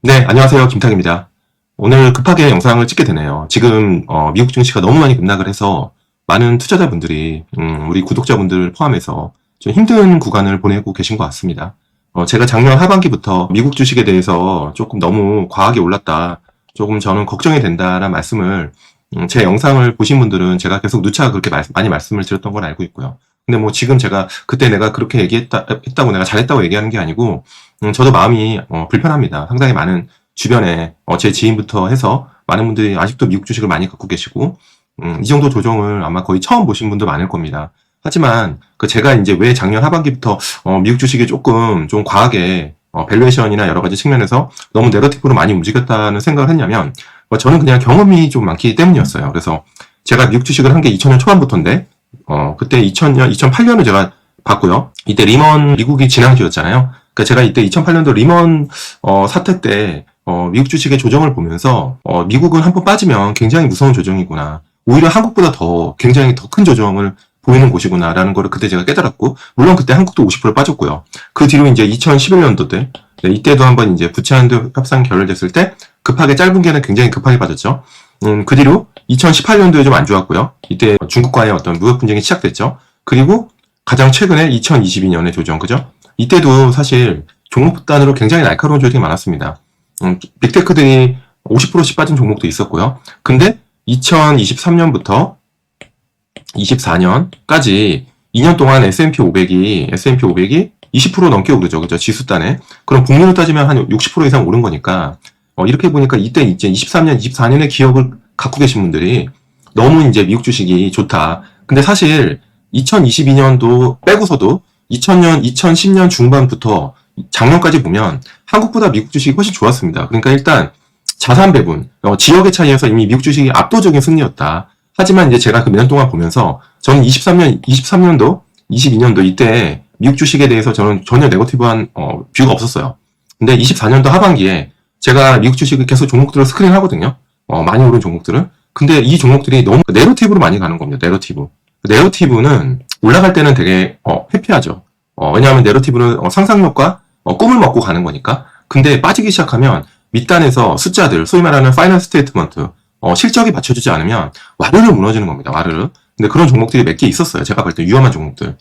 네, 안녕하세요. 김탁입니다. 오늘 급하게 영상을 찍게 되네요. 지금 미국 증시가 너무 많이 급락을 해서 많은 투자자분들이 우리 구독자분들 포함해서 좀 힘든 구간을 보내고 계신 것 같습니다. 제가 작년 하반기부터 미국 주식에 대해서 조금 너무 과하게 올랐다, 조금 저는 걱정이 된다라는 말씀을 제 영상을 보신 분들은 제가 계속 누차 그렇게 많이 말씀을 드렸던 걸 알고 있고요. 근데 뭐 지금 제가 그때 내가 그렇게 했다고 내가 잘했다고 얘기하는 게 아니고 저도 마음이 불편합니다. 상당히 많은 주변에 제 지인부터 해서 많은 분들이 아직도 미국 주식을 많이 갖고 계시고 이 정도 조정을 아마 거의 처음 보신 분도 많을 겁니다. 하지만 제가 이제 왜 작년 하반기부터 미국 주식이 조금 좀 과하게 밸류에이션이나 여러 가지 측면에서 너무 네거티브로 많이 움직였다는 생각을 했냐면 저는 그냥 경험이 좀 많기 때문이었어요. 그래서 제가 미국 주식을 한 게 2000년 초반부터인데 그때 2000년, 2008년을 제가 봤고요. 이때 리먼 미국이 진앙주였잖아요. 그러니까 제가 이때 2008년도 리먼 사태 때 미국 주식의 조정을 보면서 미국은 한 번 빠지면 굉장히 무서운 조정이구나. 오히려 한국보다 굉장히 더 큰 조정을 보이는 곳이구나라는 거를 그때 제가 깨달았고, 물론 그때 한국도 50% 빠졌고요. 그 뒤로 이제 2011년도 때, 네, 이때도 한번 이제 부채한도 협상 결렬됐을 때 급하게 짧은 기간에 굉장히 급하게 빠졌죠. 그 뒤로 2018년도에 좀 안 좋았고요. 이때 중국과의 어떤 무역 분쟁이 시작됐죠. 그리고 가장 최근에 2022년에 조정, 그죠? 이때도 사실 종목 단으로 굉장히 날카로운 조정이 많았습니다. 빅테크들이 50%씩 빠진 종목도 있었고요. 근데 2023년부터 24년까지 2년 동안 S&P 500이 20% 넘게 오르죠. 그죠? 지수단에. 그럼 복리로 따지면 한 60% 이상 오른 거니까, 이렇게 보니까 이때 이제 23년, 24년의 기억을 갖고 계신 분들이 너무 이제 미국 주식이 좋다. 근데 사실 2022년도 빼고서도 2000년, 2010년 중반부터 작년까지 보면 한국보다 미국 주식이 훨씬 좋았습니다. 그러니까 일단 자산 배분, 지역의 차이에서 이미 미국 주식이 압도적인 승리였다. 하지만 이제 제가 그 몇 년 동안 보면서 저는 23년도, 22년도 이때 미국 주식에 대해서 저는 전혀 네거티브한 뷰가 없었어요. 근데 24년도 하반기에 제가 미국 주식을 계속 종목들을 스크린 하거든요. 많이 오른 종목들은. 근데 이 종목들이 너무 네러티브로 많이 가는 겁니다. 네러티브. 네러티브는 올라갈 때는 되게 회피하죠. 왜냐하면 네러티브는 상상력과 꿈을 먹고 가는 거니까. 근데 빠지기 시작하면 밑단에서 숫자들, 소위 말하는 파이널 스테이트먼트, 실적이 받쳐주지 않으면 와르르 무너지는 겁니다. 와르르. 근데 그런 종목들이 몇 개 있었어요. 제가 볼 때 위험한 종목들.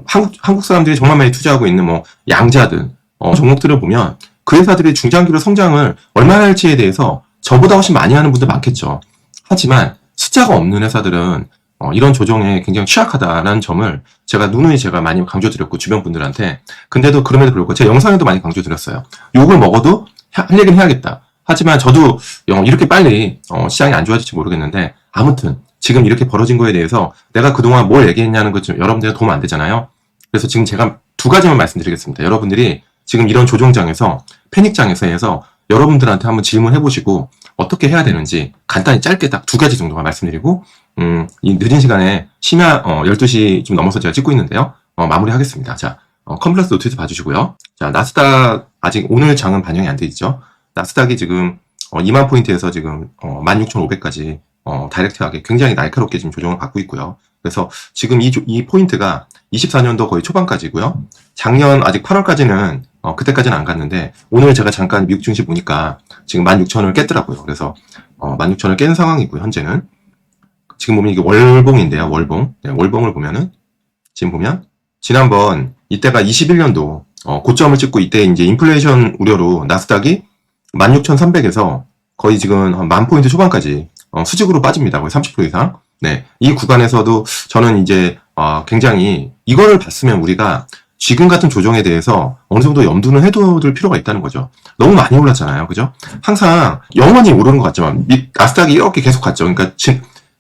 한국 사람들이 정말 많이 투자하고 있는 양자들, 종목들을 보면 그 회사들이 중장기로 성장을 얼마나 할지에 대해서 저보다 훨씬 많이 하는 분들 많겠죠. 하지만 숫자가 없는 회사들은 이런 조정에 굉장히 취약하다라는 점을 누누이 제가 많이 강조드렸고, 주변 분들한테. 근데도 그럼에도 불구하고 제 영상에도 많이 강조드렸어요. 욕을 먹어도 할 얘기는 해야겠다. 하지만 저도 이렇게 빨리 시장이 안 좋아질지 모르겠는데, 아무튼 지금 이렇게 벌어진 거에 대해서 내가 그동안 뭘 얘기했냐는 것 좀 여러분들한테 도움 안 되잖아요. 그래서 지금 제가 두 가지만 말씀드리겠습니다. 여러분들이 지금 이런 조정장에서, 패닉장에서 해서 여러분들한테 한번 질문해보시고 어떻게 해야 되는지 간단히 짧게 딱 두 가지 정도만 말씀드리고, 이 늦은 시간에 심야 12시 좀 넘어서 제가 찍고 있는데요. 마무리하겠습니다. 자, 컴플러스 노트에서 봐주시고요. 자, 나스닥 아직 오늘 장은 반영이 안 돼 있죠. 나스닥이 지금 2만 포인트에서 지금 16,500까지 다이렉트하게 굉장히 날카롭게 지금 조정을 받고 있고요. 그래서 지금 이 포인트가 24년도 거의 초반까지고요. 작년 아직 8월까지는 그때까지는 안 갔는데, 오늘 제가 잠깐 미국 증시 보니까 지금 16,000을 깼더라고요. 그래서 16,000을 깬 상황이고요. 현재는 지금 보면 이게 월봉인데요. 월봉. 네, 월봉을 보면은 지금 보면 지난번 이때가 21년도 고점을 찍고, 이때 이제 인플레이션 우려로 나스닥이 16,300에서 거의 지금 한 10,000포인트 초반까지 수직으로 빠집니다. 거의 30% 이상. 네, 이 구간에서도 저는 이제 굉장히 이거를 봤으면 우리가 지금 같은 조정에 대해서 어느 정도 염두는 해둘 필요가 있다는 거죠. 너무 많이 올랐잖아요. 그죠? 항상 영원히 오르는 것 같지만 나스닥이 이렇게 계속 갔죠. 그러니까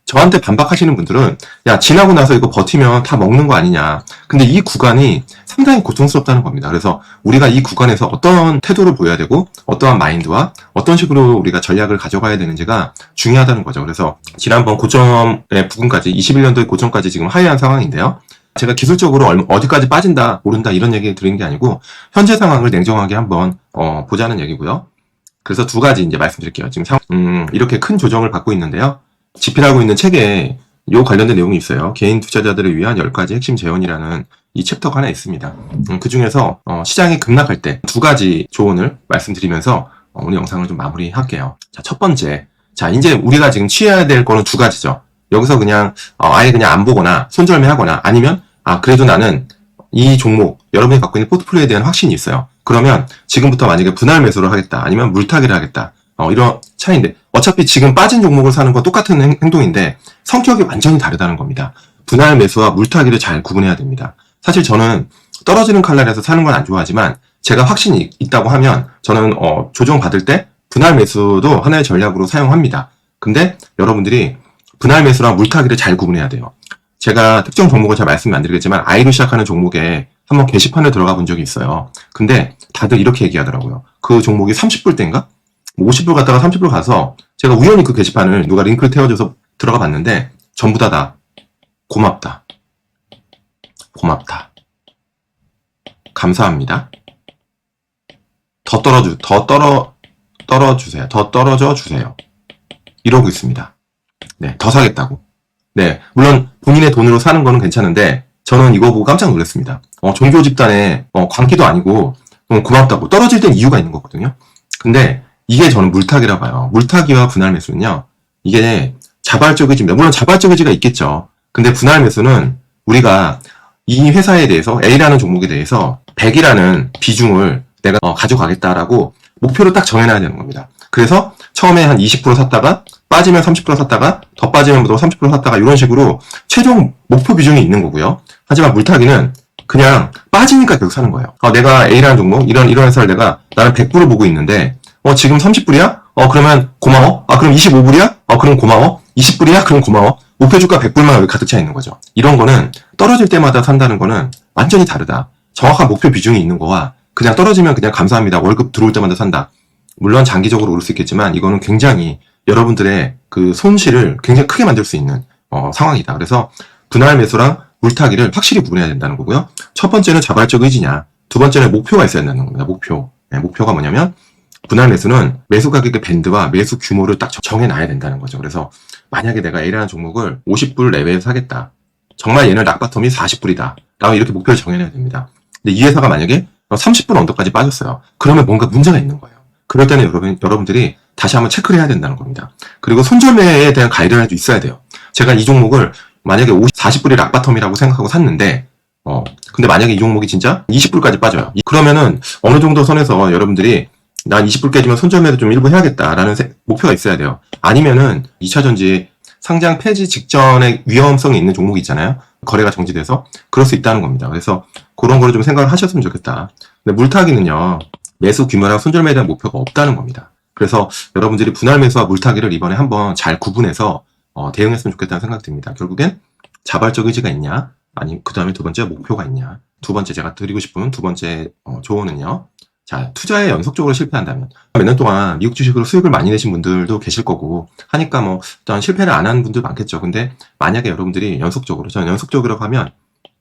저한테 반박하시는 분들은 야, 지나고 나서 이거 버티면 다 먹는 거 아니냐. 근데 이 구간이 상당히 고통스럽다는 겁니다. 그래서 우리가 이 구간에서 어떤 태도를 보여야 되고, 어떠한 마인드와 어떤 식으로 우리가 전략을 가져가야 되는지가 중요하다는 거죠. 그래서 지난번 고점의 부근까지, 21년도의 고점까지 지금 하회한 상황인데요. 제가 기술적으로 어디까지 빠진다, 오른다 이런 얘기 드리는 게 아니고, 현재 상황을 냉정하게 한번 보자는 얘기고요. 그래서 두 가지 이제 말씀드릴게요. 지금 이렇게 큰 조정을 받고 있는데요. 집필하고 있는 책에 요 관련된 내용이 있어요. 개인 투자자들을 위한 10가지 핵심 재원이라는 이 챕터가 하나 있습니다. 그 중에서 시장이 급락할 때 두 가지 조언을 말씀드리면서 오늘 영상을 좀 마무리할게요. 자, 첫 번째. 자, 이제 우리가 지금 취해야 될 거는 두 가지죠. 여기서 그냥, 아예 그냥 안 보거나, 손절매 하거나, 아니면, 그래도 나는 이 종목, 여러분이 갖고 있는 포트폴리오에 대한 확신이 있어요. 그러면 지금부터 만약에 분할 매수를 하겠다, 아니면 물타기를 하겠다, 이런 차이인데, 어차피 지금 빠진 종목을 사는 건 똑같은 행동인데, 성격이 완전히 다르다는 겁니다. 분할 매수와 물타기를 잘 구분해야 됩니다. 사실 저는 떨어지는 칼날에서 사는 건 안 좋아하지만, 제가 확신이 있다고 하면, 저는, 조정 받을 때, 분할 매수도 하나의 전략으로 사용합니다. 근데 여러분들이 분할 매수랑 물타기를 잘 구분해야 돼요. 제가 특정 종목을 잘 말씀 안 드리겠지만 I로 시작하는 종목에 한번 게시판에 들어가 본 적이 있어요. 근데 다들 이렇게 얘기하더라고요. 그 종목이 30불 대인가? 50불 갔다가 30불 가서 제가 우연히 그 게시판을 누가 링크를 태워줘서 들어가 봤는데 전부 다 고맙다. 고맙다. 감사합니다. 더 떨어져 주세요. 이러고 있습니다. 네, 더 사겠다고. 네, 물론 본인의 돈으로 사는 거는 괜찮은데 저는 이거 보고 깜짝 놀랐습니다. 종교 집단의 광기도 아니고 고맙다고. 떨어질 땐 이유가 있는 거거든요. 근데 이게 저는 물타기라고 봐요. 물타기와 분할 매수는요. 이게 자발적 의지입니다. 물론 자발적 의지가 있겠죠. 근데 분할 매수는 우리가 이 회사에 대해서 A라는 종목에 대해서 100이라는 비중을 내가 가져가겠다라고 목표를 딱 정해놔야 되는 겁니다. 그래서 처음에 한 20% 샀다가 빠지면 30% 샀다가 더 빠지면 또 30% 샀다가 이런 식으로 최종 목표 비중이 있는 거고요. 하지만 물타기는 그냥 빠지니까 계속 사는 거예요. 내가 A라는 종목 이런 회사를 나는 100불을 보고 있는데 지금 30불이야? 그러면 고마워. 그럼 25불이야? 그럼 고마워. 20불이야? 그럼 고마워. 목표 주가 100불만 여기 가득 차 있는 거죠. 이런 거는 떨어질 때마다 산다는 거는 완전히 다르다. 정확한 목표 비중이 있는 거와 그냥 떨어지면 그냥 감사합니다. 월급 들어올 때마다 산다. 물론 장기적으로 오를 수 있겠지만 이거는 굉장히 여러분들의 그 손실을 굉장히 크게 만들 수 있는 상황이다. 그래서 분할 매수랑 물타기를 확실히 구분해야 된다는 거고요. 첫 번째는 자발적 의지냐, 두 번째는 목표가 있어야 된다는 겁니다. 목표. 네, 목표가 뭐냐면 분할 매수는 매수 가격의 밴드와 매수 규모를 딱 정해놔야 된다는 거죠. 그래서 만약에 내가 A라는 종목을 50불 내외에 사겠다. 정말 얘는 락바텀이 40불이다. 라고 이렇게 목표를 정해놔야 됩니다. 근데 이 회사가 만약에 30불 언더까지 빠졌어요. 그러면 뭔가 문제가 있는 거예요. 그럴 때는 여러분들이 다시 한번 체크를 해야 된다는 겁니다. 그리고 손절매에 대한 가이드라인도 있어야 돼요. 제가 이 종목을 만약에 40불이 락바텀이라고 생각하고 샀는데, 근데 만약에 이 종목이 진짜 20불까지 빠져요. 그러면은 어느 정도 선에서 여러분들이 난 20불 깨지면 손절매도 좀 일부 해야겠다라는 목표가 있어야 돼요. 아니면은 2차전지 상장 폐지 직전에 위험성이 있는 종목이 있잖아요. 거래가 정지돼서 그럴 수 있다는 겁니다. 그래서 그런 거를 좀 생각을 하셨으면 좋겠다. 근데 물타기는요. 매수 규모랑 손절매에 대한 목표가 없다는 겁니다. 그래서 여러분들이 분할 매수와 물타기를 이번에 한번 잘 구분해서 대응했으면 좋겠다는 생각이 듭니다. 결국엔 자발적 의지가 있냐, 아니 그 다음에 두 번째 목표가 있냐. 두 번째 제가 드리고 싶은 두 번째 조언은요. 자, 투자에 연속적으로 실패한다면 몇 년 동안 미국 주식으로 수익을 많이 내신 분들도 계실 거고 하니까 일단 실패를 안 하는 분들 많겠죠. 근데 만약에 여러분들이 저는 연속적으로 하면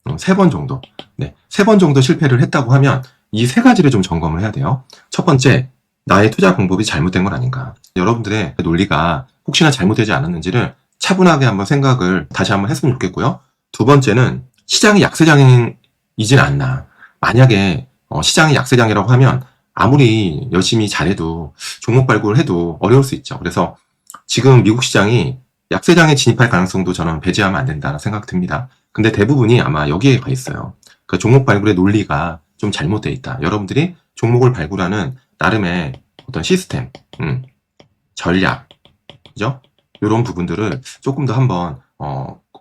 3번 정도, 네, 3번 정도 실패를 했다고 하면 이 3가지를 좀 점검을 해야 돼요. 첫 번째, 나의 투자 방법이 잘못된 건 아닌가. 여러분들의 논리가 혹시나 잘못되지 않았는지를 차분하게 한번 생각을 다시 한번 했으면 좋겠고요. 두 번째는 시장이 약세장이진 않나. 만약에 시장이 약세장이라고 하면 아무리 열심히 잘해도 종목 발굴을 해도 어려울 수 있죠. 그래서 지금 미국 시장이 약세장에 진입할 가능성도 저는 배제하면 안 된다는 생각 듭니다. 근데 대부분이 아마 여기에 가 있어요. 그 종목 발굴의 논리가 좀 잘못되어 있다. 여러분들이 종목을 발굴하는 나름의 어떤 시스템, 전략, 그죠? 이런 부분들을 조금 더 한번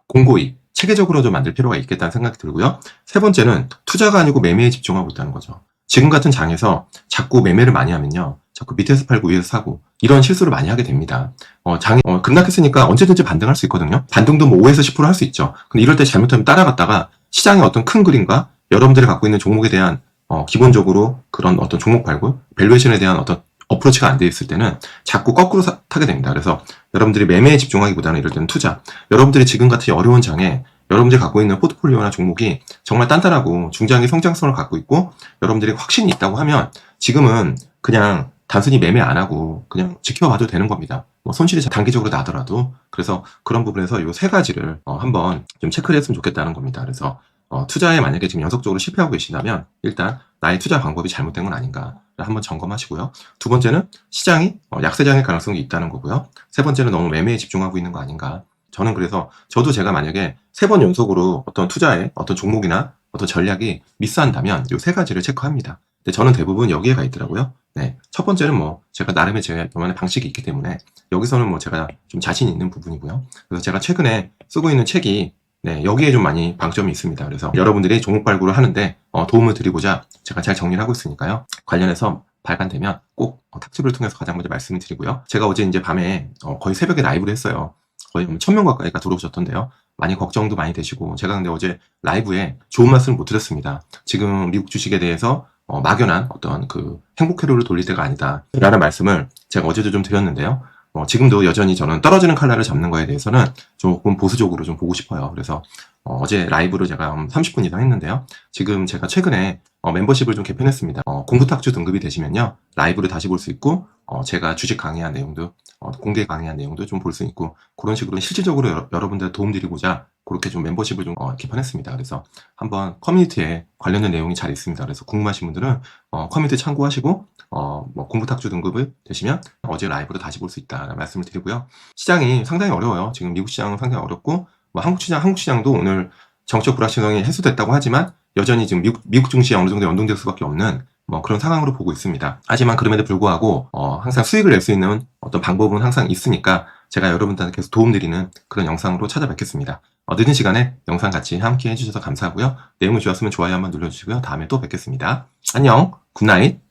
공고히 체계적으로 좀 만들 필요가 있겠다는 생각이 들고요. 세 번째는 투자가 아니고 매매에 집중하고 있다는 거죠. 지금 같은 장에서 자꾸 매매를 많이 하면요. 자꾸 밑에서 팔고 위에서 사고 이런 실수를 많이 하게 됩니다. 장이 급락했으니까 언제든지 반등할 수 있거든요. 반등도 5에서 10% 할 수 있죠. 근데 이럴 때 잘못하면 따라갔다가 시장의 어떤 큰 그림과 여러분들이 갖고 있는 종목에 대한 기본적으로 그런 어떤 종목 발굴, 밸류에이션에 대한 어떤 어프로치가 안 돼 있을 때는 자꾸 거꾸로 타게 됩니다. 그래서 여러분들이 매매에 집중하기보다는 이럴 때는 투자. 여러분들이 지금 같은 어려운 장에 여러분들이 갖고 있는 포트폴리오나 종목이 정말 단단하고 중장기 성장성을 갖고 있고 여러분들이 확신이 있다고 하면 지금은 그냥 단순히 매매 안 하고 그냥 지켜봐도 되는 겁니다. 손실이 단기적으로 나더라도. 그래서 그런 부분에서 이 3가지를 한번 좀 체크를 했으면 좋겠다는 겁니다. 그래서 투자에 만약에 지금 연속적으로 실패하고 계신다면 일단 나의 투자 방법이 잘못된 건 아닌가 한번 점검하시고요. 두 번째는 시장이 약세장일 가능성이 있다는 거고요. 세 번째는 너무 매매에 집중하고 있는 거 아닌가. 저는 그래서 저도 제가 만약에 3번 연속으로 어떤 투자에 어떤 종목이나 어떤 전략이 미스한다면 이 3가지를 체크합니다. 근데 저는 대부분 여기에 가 있더라고요. 네. 첫 번째는 제가 나름의 제 저만의 방식이 있기 때문에 여기서는 제가 좀 자신 있는 부분이고요. 그래서 제가 최근에 쓰고 있는 책이 네, 여기에 좀 많이 방점이 있습니다. 그래서 여러분들이 종목 발굴을 하는데 도움을 드리고자 제가 잘 정리를 하고 있으니까요. 관련해서 발간되면 꼭 탁집을 통해서 가장 먼저 말씀을 드리고요. 제가 어제 이제 밤에 거의 새벽에 라이브를 했어요. 거의 1000명 가까이가 들어오셨던데요. 많이 걱정도 많이 되시고 제가 근데 어제 라이브에 좋은 말씀을 못 드렸습니다. 지금 미국 주식에 대해서 막연한 어떤 그 행복 회로를 돌릴 때가 아니다 라는 말씀을 제가 어제도 좀 드렸는데요. 지금도 여전히 저는 떨어지는 칼날을 잡는 거에 대해서는 조금 보수적으로 좀 보고 싶어요. 그래서 어제 라이브를 제가 30분 이상 했는데요. 지금 제가 최근에 멤버십을 좀 개편했습니다. 공부탁주 등급이 되시면요. 라이브를 다시 볼 수 있고 제가 주식 강의한 내용도 공개 강의한 내용도 좀 볼 수 있고 그런 식으로 실질적으로 여러분들 도움드리고자 그렇게 좀 멤버십을 좀 개편했습니다. 그래서 한번 커뮤니티에 관련된 내용이 잘 있습니다. 그래서 궁금하신 분들은 커뮤니티 참고하시고 공부탁주 등급을 되시면 어제 라이브로 다시 볼 수 있다라는 말씀을 드리고요. 시장이 상당히 어려워요. 지금 미국 시장은 상당히 어렵고 한국 시장도 오늘 정책 불확실성이 해소됐다고 하지만 여전히 지금 미국 증시에 어느 정도 연동될 수밖에 없는 그런 상황으로 보고 있습니다. 하지만 그럼에도 불구하고 항상 수익을 낼 수 있는 어떤 방법은 항상 있으니까 제가 여러분들한테 계속 도움드리는 그런 영상으로 찾아뵙겠습니다. 늦은 시간에 영상 같이 함께 해주셔서 감사하고요. 내용이 좋았으면 좋아요 한번 눌러주시고요. 다음에 또 뵙겠습니다. 안녕, 굿나잇.